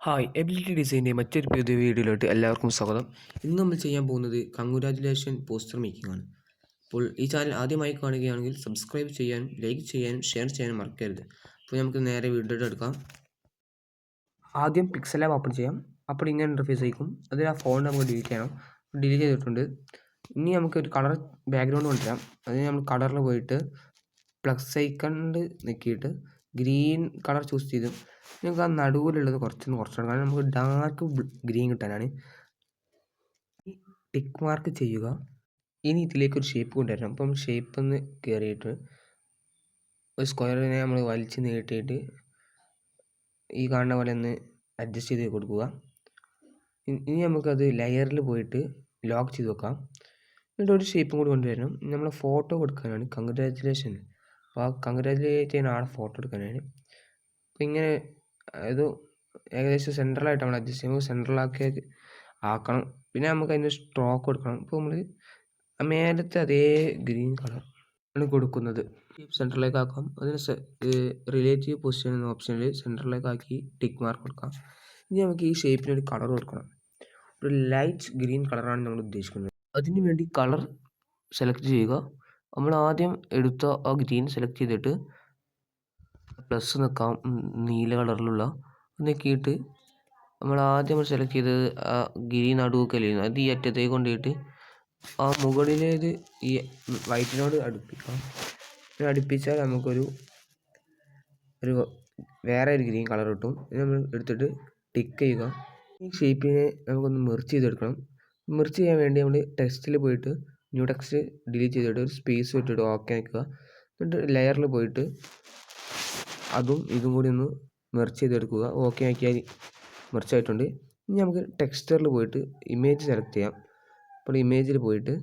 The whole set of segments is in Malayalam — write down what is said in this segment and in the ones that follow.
ഹായ് എബിലിറ്റി ഡിസൈൻ്റെ മറ്റൊരു പുതിയ വീഡിയോയിലോട്ട് എല്ലാവർക്കും സ്വാഗതം. ഇന്ന് നമ്മൾ ചെയ്യാൻ പോകുന്നത് കൺഗ്രാജുലേഷൻ പോസ്റ്റർ മേക്കിംഗ് ആണ്. അപ്പോൾ ഈ ചാനൽ ആദ്യമായി കാണുകയാണെങ്കിൽ സബ്സ്ക്രൈബ് ചെയ്യാനും ലൈക്ക് ചെയ്യാനും ഷെയർ ചെയ്യാനും മറക്കരുത്. അപ്പോൾ നമുക്ക് നേരെ വീഡിയോ എടുക്കാം. ആദ്യം പിക്സൽ ലാബ് ഓപ്പൺ ചെയ്യാം. അപ്പോൾ ഇങ്ങനെ ഇൻ്റർഫേസ് ആയിരിക്കും. അതിൽ ആ ഫോൺ നമുക്ക് ഡിലീറ്റ് ചെയ്യണം. ഡിലീറ്റ് ചെയ്തിട്ടുണ്ട്. ഇനി നമുക്ക് ഒരു കളർ ബാക്ക്ഗ്രൗണ്ട് കൊണ്ടുവരാം. അതിന് നമ്മൾ കളറിൽ പോയിട്ട് പ്ലസ് ഐക്കണിൽ നിൽക്കിയിട്ട് ഗ്രീൻ കളർ ചൂസ് ചെയ്ത് നിങ്ങൾക്ക് ആ നടുവിലുള്ളത് കുറച്ചെടുക്കാം. കാരണം നമുക്ക് ഡാർക്ക് ഗ്രീൻ കിട്ടാനാണ്. ഈ ടിക്ക് മാർക്ക് ചെയ്യുക. ഇനി ഇതിലേക്കൊരു ഷേപ്പ് കൊണ്ടുവരണം. അപ്പം ഷേപ്പ് ഒന്ന് കയറിയിട്ട് ഒരു സ്ക്വയറിനെ നമ്മൾ വലിച്ച് നീട്ടിയിട്ട് ഈ കാണുന്ന പോലെ ഒന്ന് അഡ്ജസ്റ്റ് ചെയ്ത് കൊടുക്കുക. ഇനി നമുക്കത് ലെയറിൽ പോയിട്ട് ലോക്ക് ചെയ്ത് വെക്കാം. എന്നിട്ട് ഒരു ഷേപ്പും കൂടി കൊണ്ടുവരണം. നമ്മൾ ഫോട്ടോ കൊടുക്കാനാണ് കൺഗ്രാജുലേഷൻ. അപ്പോൾ ആ കൺഗ്രാജുലേറ്റ് ചെയ്യുന്ന ആളെ ഫോട്ടോ എടുക്കാനാണ്. അപ്പോൾ ഇങ്ങനെ ഇത് ഏകദേശം സെൻട്രലായിട്ട് നമ്മൾ അഡ്ജസ്റ്റ് ചെയ്യുമ്പോൾ സെൻട്രലാക്കി ആക്കണം. പിന്നെ നമുക്ക് അതിന് സ്ട്രോക്ക് കൊടുക്കണം. ഇപ്പോൾ നമ്മൾ മേലത്തെ അതേ ഗ്രീൻ കളർ ആണ് കൊടുക്കുന്നത്. സെൻട്രലിലേക്ക് ആക്കാം. അതിന് റിലേറ്റീവ് പൊസിഷൻ എന്ന ഓപ്ഷനിൽ സെൻട്രലിലേക്ക് ആക്കി ടിക്ക് മാർക്ക് കൊടുക്കാം. ഇനി നമുക്ക് ഈ ഷേപ്പിന് ഒരു കളർ കൊടുക്കണം. ഒരു ലൈറ്റ് ഗ്രീൻ കളറാണ് നമ്മൾ ഉദ്ദേശിക്കുന്നത്. അതിനു വേണ്ടി കളർ സെലക്ട് ചെയ്യുക. നമ്മൾ ആദ്യം എടുത്ത ആ ഗ്രീൻ സെലക്ട് ചെയ്തിട്ട് പ്ലസ് നിൽക്കാം, നീല കളറിലുള്ള നോക്കിയിട്ട് നമ്മൾ ആദ്യം സെലക്ട് ചെയ്തത് ആ ഗ്രീൻ നടുവൊക്കെ അത് ഈ അറ്റത്തേക്ക് കൊണ്ടുപോയിട്ട് ആ മുകളിലേത് ഈ വൈറ്റിനോട് അടുപ്പിക്കാം. അടുപ്പിച്ചാൽ നമുക്കൊരു വേറെ ഒരു ഗ്രീൻ കളർ കിട്ടും. ഇത് നമ്മൾ എടുത്തിട്ട് ടിക്ക് ചെയ്യുക. ഈ ഷേപ്പിനെ നമുക്കൊന്ന് മെർച്ച് ചെയ്തെടുക്കണം. മെർച്ച് ചെയ്യാൻ വേണ്ടി നമ്മൾ ടെക്സ്റ്റിൽ പോയിട്ട് ന്യൂ ടെക്സ്റ്റ് ഡിലീറ്റ് ചെയ്തിട്ട് ഒരു സ്പേസ് ഇട്ടിട്ട് ഓക്കെ ആക്കുക. എന്നിട്ട് ലെയറിൽ പോയിട്ട് അതും ഇതും കൂടി ഒന്ന് മെർച്ച് ചെയ്തെടുക്കുക. ഓക്കെ ആക്കിയാൽ മെർച്ച് ആയിട്ടുണ്ട്. ഇനി നമുക്ക് ടെക്സ്ചറിൽ പോയിട്ട് ഇമേജ് സെലക്ട് ചെയ്യാം. അപ്പോൾ ഇമേജിൽ പോയിട്ട്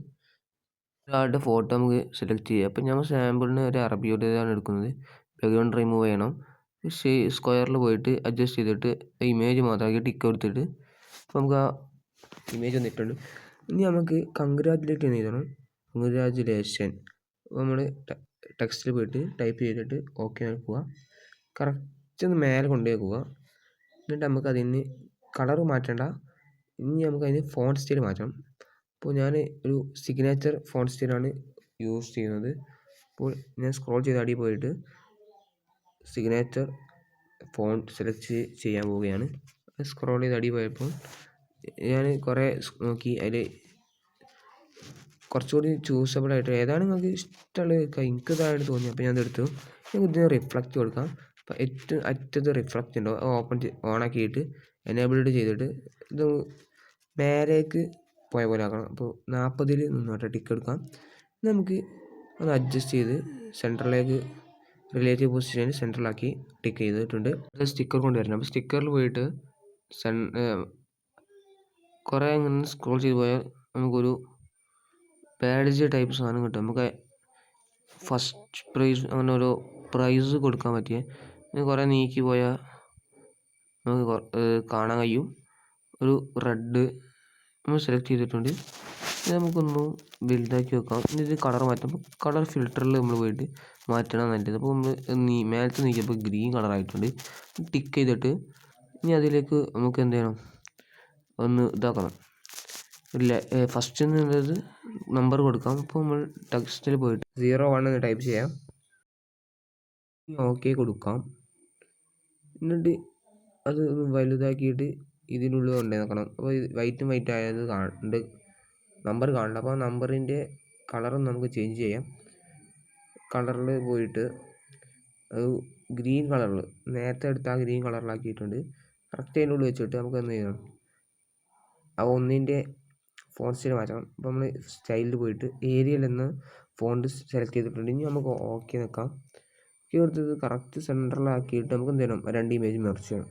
ഒരാളുടെ ഫോട്ടോ നമുക്ക് സെലക്ട് ചെയ്യാം. അപ്പോൾ നമ്മൾ സാമ്പിളിന് ഒരു അറബിയുടേതാണ് എടുക്കുന്നത്. ബാക്ക്ഗ്രൗണ്ട് റിമൂവ് ചെയ്യണം. സ്ക്വയറിൽ പോയിട്ട് അഡ്ജസ്റ്റ് ചെയ്തിട്ട് ഇമേജ് മാത്രമാക്കി ടിക്ക് കൊടുത്തിട്ട് നമുക്ക് ആ ഇമേജ് വന്നിട്ടുണ്ട്. ഇനി നമുക്ക് കൺഗ്രാജുലേറ്റ് എഴുതണം. കൺഗ്രാജുലേഷൻ നമ്മൾ ടെക്സ്റ്റിൽ പോയിട്ട് ടൈപ്പ് ചെയ്തിട്ട് ഓക്കെ ആക്കുക. കറക്റ്റ് ഒന്ന് മേലെ കൊണ്ടുപോകുക. എന്നിട്ട് നമുക്ക് അതിന് കളർ മാറ്റണ്ട. ഇനി നമുക്കതിന് ഫോണ്ട് സ്റ്റൈൽ മാറ്റണം. അപ്പോൾ ഞാൻ ഒരു സിഗ്നേച്ചർ ഫോണ്ട് സ്റ്റൈലാണ് യൂസ് ചെയ്യുന്നത്. അപ്പോൾ ഞാൻ സ്ക്രോൾ ചെയ്ത് അടി പോയിട്ട് സിഗ്നേച്ചർ ഫോണ്ട് സെലക്ട് ചെയ്യാൻ പോവുകയാണ്. സ്ക്രോൾ ചെയ്ത് അടി പോയപ്പോൾ ഞാൻ കുറേ നോക്കി അതിൽ കുറച്ചുകൂടി ചൂസബിളായിട്ട് ഏതാണ് നിങ്ങൾക്ക് ഇഷ്ടമുള്ളത് എനിക്ക് ഇതായിട്ട് തോന്നി. അപ്പോൾ ഞാൻ എടുത്തു. ഇതിന് റിഫ്ലക്റ്റ് കൊടുക്കാം. അപ്പോൾ ഏറ്റവും അറ്റത്ത് റിഫ്ലക്റ്റ് ഉണ്ടോ ഓണാക്കിയിട്ട് എനേബിൾഡ് ചെയ്തിട്ട് ഇത് മേലേക്ക് പോയ പോലെ ആക്കണം. അപ്പോൾ 40 നിന്നോട്ടെ ടിക്ക് എടുക്കാം. നമുക്ക് ഒന്ന് അഡ്ജസ്റ്റ് ചെയ്ത് സെൻറ്ററിലേക്ക് റിലേറ്റീവ് പൊസിഷനിൽ സെൻറ്ററിലാക്കി ടിക്ക് ചെയ്തിട്ടുണ്ട്. സ്റ്റിക്കർ കൊണ്ടുവരണം. അപ്പോൾ സ്റ്റിക്കറിൽ പോയിട്ട് കുറേ ഇങ്ങനെ സ്ക്രോൾ ചെയ്ത് പോയാൽ നമുക്കൊരു ബാഡ്ജ് ടൈപ്പ് സാധനം കിട്ടും. നമുക്ക് ഫസ്റ്റ് പ്രൈസ് അങ്ങനെ ഓരോ പ്രൈസ് കൊടുക്കാൻ പറ്റിയ കുറേ നീക്കി പോയാൽ നമുക്ക് കാണാൻ കഴിയും. ഒരു റെഡ് നമ്മൾ സെലക്ട് ചെയ്തിട്ടുണ്ട്. ഇത് നമുക്കൊന്ന് വലുതാക്കി വെക്കാം. ഇനി ഇത് കളർ മാറ്റാം. അപ്പോൾ കളർ ഫിൽറ്ററിൽ നമ്മൾ പോയിട്ട് മാറ്റണം നല്ലത്. അപ്പോൾ നമ്മൾ മേലത്ത് നീക്കിയപ്പോൾ ഗ്രീൻ കളറായിട്ടുണ്ട്. ടിക്ക് ചെയ്തിട്ട് ഇനി അതിലേക്ക് നമുക്ക് എന്ത് ചെയ്യണം, ഒന്ന് ഇതാക്കണം. ഇല്ല ഫസ്റ്റ് എന്നുള്ളത് നമ്പർ കൊടുക്കാം. അപ്പോൾ നമ്മൾ ടെക്സ്റ്റിൽ പോയിട്ട് 01 എന്ന് ടൈപ്പ് ചെയ്യാം. ഓക്കെ കൊടുക്കാം. എന്നിട്ട് അത് വലുതാക്കിയിട്ട് ഇതിനുള്ളിൽ കൊണ്ടു നോക്കണം. അപ്പോൾ വൈറ്റും വൈറ്റ് ആയത് നമ്പർ കാണില്ല. അപ്പോൾ ആ നമ്പറിൻ്റെ കളറും നമുക്ക് ചേഞ്ച് ചെയ്യാം. കളറിൽ പോയിട്ട് അത് ഗ്രീൻ കളറിൽ നേരത്തെ എടുത്ത ആ ഗ്രീൻ കളറിലാക്കിയിട്ടുണ്ട്. കറക്റ്റ് അതിൻ്റെ ഉള്ളിൽ വെച്ചിട്ട് നമുക്ക് എന്ത് ചെയ്യണം, ആ ഒന്നിൻ്റെ ഫോണ്ട് സ്റ്റൈൽ മാറ്റണം. അപ്പോൾ നമ്മൾ സ്റ്റൈലിൽ പോയിട്ട് ഏരിയൽ എന്ന ഫോണ്ട് സെലക്ട് ചെയ്തിട്ടുണ്ട്. ഇനി നമുക്ക് ഓക്കെ നിൽക്കാം. ഓക്കെ കൊടുത്തത് കറക്റ്റ് സെൻറ്ററിലാക്കിയിട്ട് നമുക്ക് എന്ത് ചെയ്യണം, 2 ഇമേജ് മെർച്ച് ചെയ്യണം.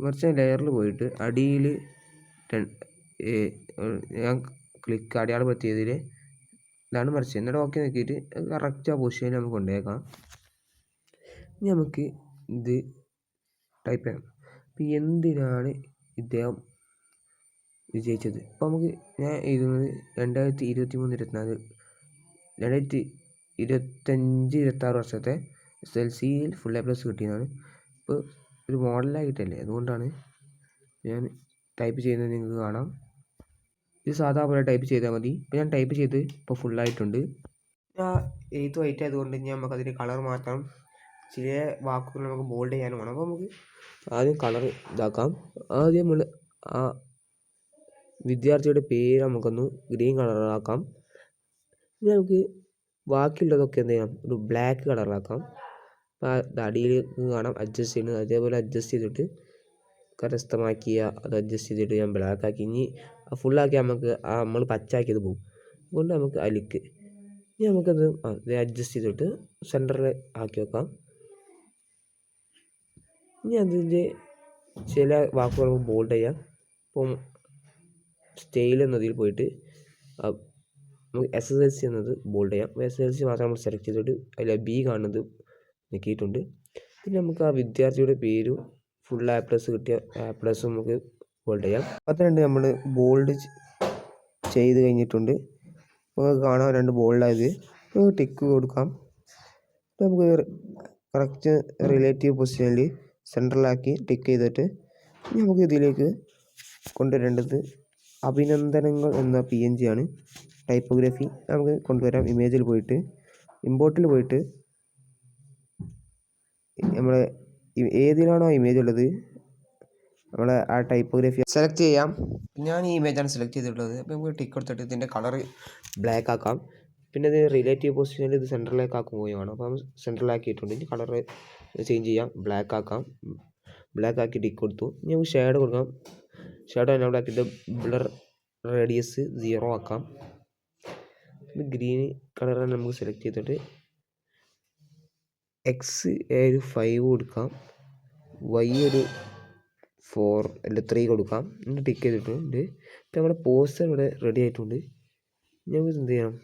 മെർച്ച് ചെയ്യാൻ ലെയറിൽ പോയിട്ട് അടിയിൽ ഞാൻ ക്ലിക്ക് അടയാളപ്പെടുത്തിയതിൽ ഇതാണ് മെർച്ച്. എന്നിട്ട് ഓക്കെ നോക്കിയിട്ട് കറക്റ്റ് ആ പൊസിഷനിൽ നമുക്ക് കൊണ്ടുപോയേക്കാം. ഇനി നമുക്ക് ഇത് ടൈപ്പ് ചെയ്യണം. അപ്പോൾ എന്തിനാണ് ഇദ്ദേഹം വിജയിച്ചത്. അപ്പോൾ നമുക്ക് ഞാൻ എഴുതുന്നത് 2023-24 2025-26 വർഷത്തെ SLCയിൽ ഫുൾ A+ കിട്ടിയതാണ്. ഇപ്പോൾ ഒരു മോഡലായിട്ടല്ലേ, അതുകൊണ്ടാണ് ഞാൻ ടൈപ്പ് ചെയ്യുന്നത് നിങ്ങൾക്ക് കാണാം. ഇത് സാധാ പോലെ ടൈപ്പ് ചെയ്താൽ മതി. ഇപ്പോൾ ഞാൻ ടൈപ്പ് ചെയ്ത് ഇപ്പോൾ ഫുള്ളായിട്ടുണ്ട്. ഞാൻ എഴുത്ത് വൈറ്റ് ആയതുകൊണ്ട് ഇനി നമുക്കതിന് കളർ മാറ്റാം. ചില വാക്കുകൾ നമുക്ക് ബോൾഡ് ചെയ്യാനും വേണം. അപ്പോൾ നമുക്ക് ആദ്യം കളർ ഇതാക്കാം. ആദ്യം നമ്മൾ ആ വിദ്യാർത്ഥിയുടെ പേര് നമുക്കൊന്ന് ഗ്രീൻ കളറാക്കാം. ഇനി നമുക്ക് ബാക്കിയുള്ളതൊക്കെ എന്ത് ചെയ്യാം, ഒരു ബ്ലാക്ക് കളറാക്കാം. അടിയിൽ കാണാം അഡ്ജസ്റ്റ് ചെയ്യുന്നത്, അതേപോലെ അഡ്ജസ്റ്റ് ചെയ്തിട്ട് കരസ്ഥമാക്കിയ അത് അഡ്ജസ്റ്റ് ചെയ്തിട്ട് ഞാൻ ബ്ലാക്ക് ആക്കി. ഇനി ഫുള്ളാക്കി നമുക്ക് നമ്മൾ പച്ചാക്കിയത് പോകും. അതുകൊണ്ട് നമുക്ക് അലിക്ക് ഇനി നമുക്കത് അഡ്ജസ്റ്റ് ചെയ്തിട്ട് സെൻറ്ററിൽ ആക്കി വെക്കാം. ഇനി അതിൻ്റെ ചില വാക്കുകൾ നമുക്ക് ബോൾഡ് ചെയ്യാം. ഇപ്പം സ്റ്റൈൽ എന്നതിൽ പോയിട്ട് നമുക്ക് SSLC എന്നത് ബോൾഡ് ചെയ്യാം. SSLC മാത്രം നമ്മൾ സെലക്ട് ചെയ്തിട്ട് അതിൽ B കാണുന്നത് നോക്കിയിട്ടുണ്ട്. പിന്നെ നമുക്ക് ആ വിദ്യാർത്ഥിയുടെ പേരും ഫുൾ A+ കിട്ടിയ A+ നമുക്ക് ബോൾഡ് ചെയ്യാം. അതുകൊണ്ട് നമ്മൾ ബോൾഡ് ചെയ്ത് കഴിഞ്ഞിട്ടുണ്ട്. നമുക്ക് കാണാം 2 ബോൾഡായത്. നമുക്ക് ടിക്ക് കൊടുക്കാം. നമുക്ക് കറക്റ്റ് റിലേറ്റീവ് പൊസിഷനിൽ സെൻട്രലാക്കി ടിക്ക് ചെയ്തിട്ട് നമുക്ക് ഇതിലേക്ക് കൊണ്ടുവരേണ്ടത് അഭിനന്ദനങ്ങൾ എന്ന PNG ആണ്. ടൈപ്പോഗ്രഫി നമുക്ക് കൊണ്ടുവരാം. ഇമേജിൽ പോയിട്ട് ഇമ്പോർട്ടിൽ പോയിട്ട് നമ്മൾ ഏതിലാണോ ഇമേജ് ഉള്ളത് നമ്മൾ ആ ടൈപ്പോഗ്രഫി സെലക്ട് ചെയ്യാം. ഞാൻ ഈ ഇമേജാണ് സെലക്ട് ചെയ്തിട്ടുള്ളത്. അപ്പോൾ നമുക്ക് ടിക്ക് കൊടുത്തിട്ട് ഇതിൻ്റെ കളർ ബ്ലാക്ക് ആക്കാം. പിന്നെ ഇത് റിലേറ്റീവ് പൊസിഷനിൽ ഇത് സെൻട്രലിലേക്ക് ആക്കുകയും വേണം. അപ്പോൾ സെൻട്രലാക്കിയിട്ടുണ്ട്. ഇനി കളർ ചേഞ്ച് ചെയ്യാം, ബ്ലാക്ക് ആക്കാം. ബ്ലാക്ക് ആക്കി ടിക്ക് കൊടുത്തു. ഇനി നമുക്ക് ഷേഡ് കൊടുക്കാം. ഷേഡ് എന്നോട് ആക്കിയിട്ട് ബ്ലർ റേഡിയസ് 0 ആക്കാം. ഇത് ഗ്രീൻ കളർ നമുക്ക് സെലക്ട് ചെയ്തിട്ട് X ഒരു 5 കൊടുക്കാം, Y ഒരു 4 അല്ല 3 കൊടുക്കാം. എന്നിട്ട് ടിക്ക് ചെയ്തിട്ടുണ്ട്. ഇപ്പം നമ്മുടെ പോസ്റ്റർ ഇവിടെ റെഡി ആയിട്ടുണ്ട്. നമുക്ക് എന്ത് ചെയ്യണം,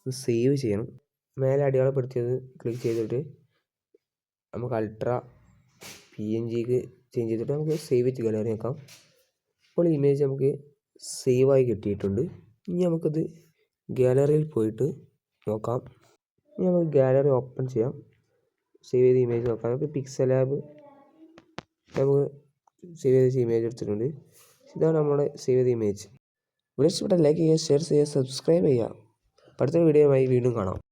സേവ് ചെയ്യണം. മേലെ അടയാളപ്പെടുത്തിയത് ക്ലിക്ക് ചെയ്തിട്ട് നമുക്ക് അൾട്രാ PNGക്ക് ചേഞ്ച് ചെയ്തിട്ട് നമുക്ക് സേവ് വിത്ത് ഗാലറി ആക്കാം. അപ്പോൾ ഇമേജ് നമുക്ക് സേവായി കിട്ടിയിട്ടുണ്ട്. ഇനി നമുക്കത് ഗാലറിയിൽ പോയിട്ട് നോക്കാം. ഇനി നമുക്ക് ഗാലറി ഓപ്പൺ ചെയ്യാം. സേവ് ചെയ്ത ഇമേജ് നോക്കാം. നമുക്ക് പിക്സൽ ലാബ് നമുക്ക് സേവ് ചെയ്ത ഇമേജ് എടുത്തിട്ടുണ്ട്. ഇതാണ് നമ്മുടെ സേവ് ചെയ്ത ഇമേജ്. വീഡിയോ ഇഷ്ടപ്പെട്ടാൽ ലൈക്ക് ചെയ്യുക, ഷെയർ ചെയ്യുക, സബ്സ്ക്രൈബ് ചെയ്യുക. അടുത്ത വീഡിയോയുമായി വീണ്ടും കാണാം.